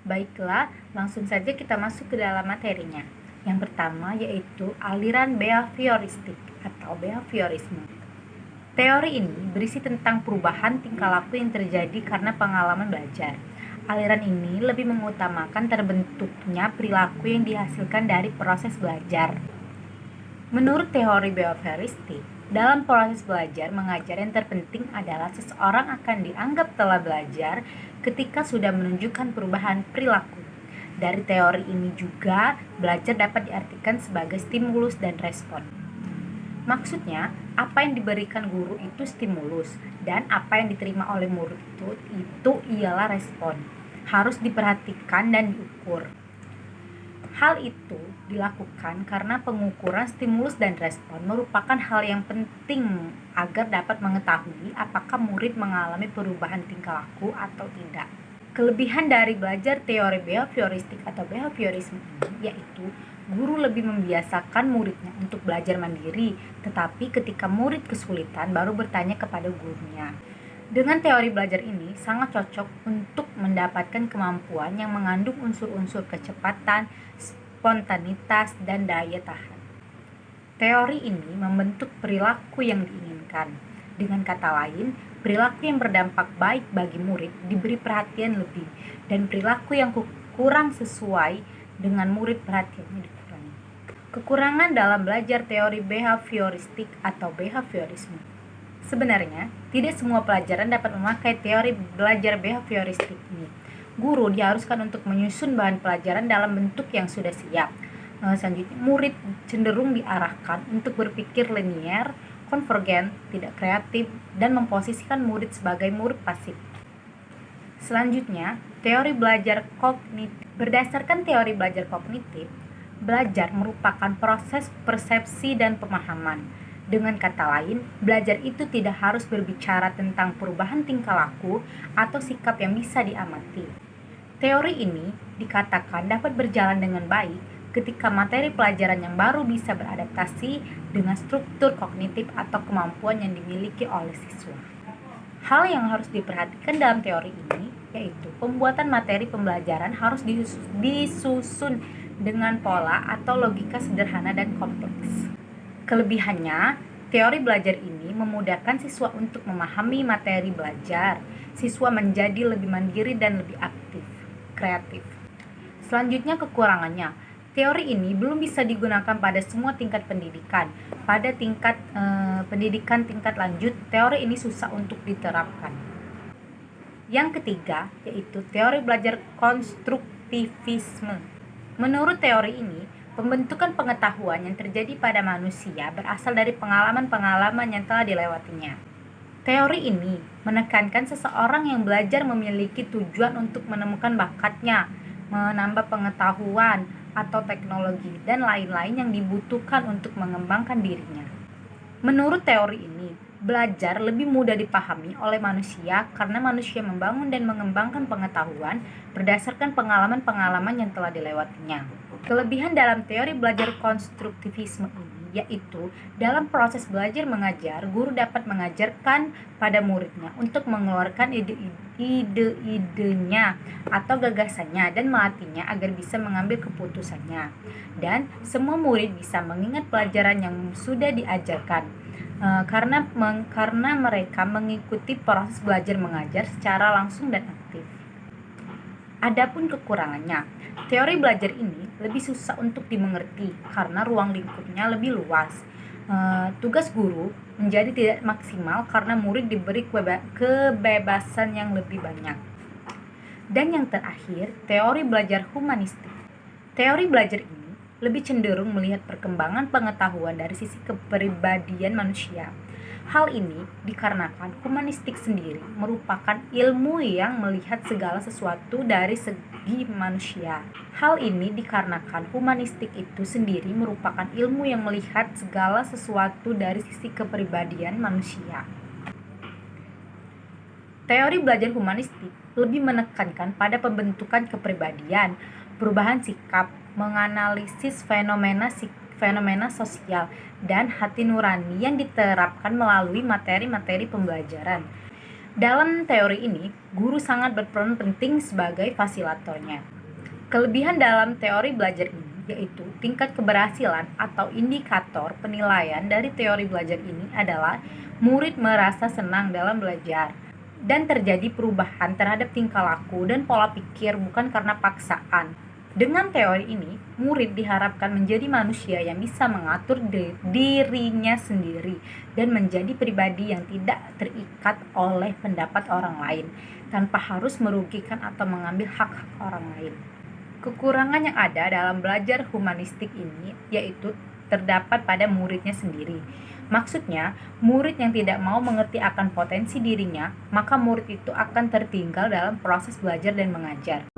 Baiklah, langsung saja kita masuk ke dalam materinya. Yang pertama yaitu aliran behavioristik atau behaviorisme. Teori ini berisi tentang perubahan tingkah laku yang terjadi karena pengalaman belajar. Aliran ini lebih mengutamakan terbentuknya perilaku yang dihasilkan dari proses belajar. Menurut teori behavioristik, dalam proses belajar mengajar yang terpenting adalah seseorang akan dianggap telah belajar ketika sudah menunjukkan perubahan perilaku. Dari teori ini juga, belajar dapat diartikan sebagai stimulus dan respon. Maksudnya, apa yang diberikan guru itu stimulus, dan apa yang diterima oleh murid itu ialah respon. Harus diperhatikan dan diukur. Hal itu dilakukan karena pengukuran stimulus dan respon merupakan hal yang penting agar dapat mengetahui apakah murid mengalami perubahan tingkah laku atau tidak. Kelebihan dari belajar teori behavioristik atau behaviorisme ini yaitu guru lebih membiasakan muridnya untuk belajar mandiri, tetapi ketika murid kesulitan baru bertanya kepada gurunya. Dengan teori belajar ini sangat cocok untuk mendapatkan kemampuan yang mengandung unsur-unsur kecepatan, spontanitas, dan daya tahan. Teori ini membentuk perilaku yang diinginkan. Dengan kata lain, perilaku yang berdampak baik bagi murid diberi perhatian lebih, dan perilaku yang kurang sesuai dengan murid perhatiannya dikurangi. Kekurangan dalam belajar teori behavioristik atau behaviorisme. Sebenarnya, tidak semua pelajaran dapat memakai teori belajar behavioristik ini. Guru diharuskan untuk menyusun bahan pelajaran dalam bentuk yang sudah siap. Selanjutnya, murid cenderung diarahkan untuk berpikir linier, konvergen, tidak kreatif, dan memposisikan murid sebagai murid pasif. Selanjutnya, teori belajar kognitif. Berdasarkan teori belajar kognitif, belajar merupakan proses persepsi dan pemahaman. Dengan kata lain, belajar itu tidak harus berbicara tentang perubahan tingkah laku atau sikap yang bisa diamati. Teori ini dikatakan dapat berjalan dengan baik ketika materi pelajaran yang baru bisa beradaptasi dengan struktur kognitif atau kemampuan yang dimiliki oleh siswa. Hal yang harus diperhatikan dalam teori ini yaitu pembuatan materi pembelajaran harus disusun dengan pola atau logika sederhana dan kompleks. Kelebihannya, teori belajar ini memudahkan siswa untuk memahami materi belajar. Siswa menjadi lebih mandiri dan lebih aktif, kreatif. Selanjutnya kekurangannya, teori ini belum bisa digunakan pada semua tingkat pendidikan. Pada tingkat pendidikan tingkat lanjut, teori ini susah untuk diterapkan. Yang ketiga, yaitu teori belajar konstruktivisme. Menurut teori ini, pembentukan pengetahuan yang terjadi pada manusia berasal dari pengalaman-pengalaman yang telah dilewatinya. Teori ini menekankan seseorang yang belajar memiliki tujuan untuk menemukan bakatnya, menambah pengetahuan atau teknologi, dan lain-lain yang dibutuhkan untuk mengembangkan dirinya. Menurut teori ini, belajar lebih mudah dipahami oleh manusia karena manusia membangun dan mengembangkan pengetahuan berdasarkan pengalaman-pengalaman yang telah dilewatinya. Kelebihan dalam teori belajar konstruktivisme ini yaitu dalam proses belajar mengajar, guru dapat mengajarkan pada muridnya untuk mengeluarkan ide-idenya atau gagasannya dan melatihnya agar bisa mengambil keputusannya. Dan semua murid bisa mengingat pelajaran yang sudah diajarkan karena mereka mengikuti proses belajar mengajar secara langsung dan aktif. Adapun kekurangannya, teori belajar ini lebih susah untuk dimengerti karena ruang lingkupnya lebih luas. Tugas guru menjadi tidak maksimal karena murid diberi kebebasan yang lebih banyak. Dan yang terakhir, teori belajar humanistik. Teori belajar ini lebih cenderung melihat perkembangan pengetahuan dari sisi kepribadian manusia. Hal ini dikarenakan humanistik sendiri merupakan ilmu yang melihat segala sesuatu dari segi manusia. Hal ini dikarenakan humanistik itu sendiri merupakan ilmu yang melihat segala sesuatu dari sisi kepribadian manusia. Teori belajar humanistik lebih menekankan pada pembentukan kepribadian, perubahan sikap, menganalisis fenomena sosial, dan hati nurani yang diterapkan melalui materi-materi pembelajaran. Dalam teori ini, guru sangat berperan penting sebagai fasilitatornya. Kelebihan dalam teori belajar ini yaitu tingkat keberhasilan atau indikator penilaian dari teori belajar ini adalah murid merasa senang dalam belajar dan terjadi perubahan terhadap tingkah laku dan pola pikir bukan karena paksaan. Dengan teori ini, murid diharapkan menjadi manusia yang bisa mengatur dirinya sendiri dan menjadi pribadi yang tidak terikat oleh pendapat orang lain tanpa harus merugikan atau mengambil hak-hak orang lain. Kekurangan yang ada dalam belajar humanistik ini yaitu terdapat pada muridnya sendiri. Maksudnya, murid yang tidak mau mengerti akan potensi dirinya, maka murid itu akan tertinggal dalam proses belajar dan mengajar.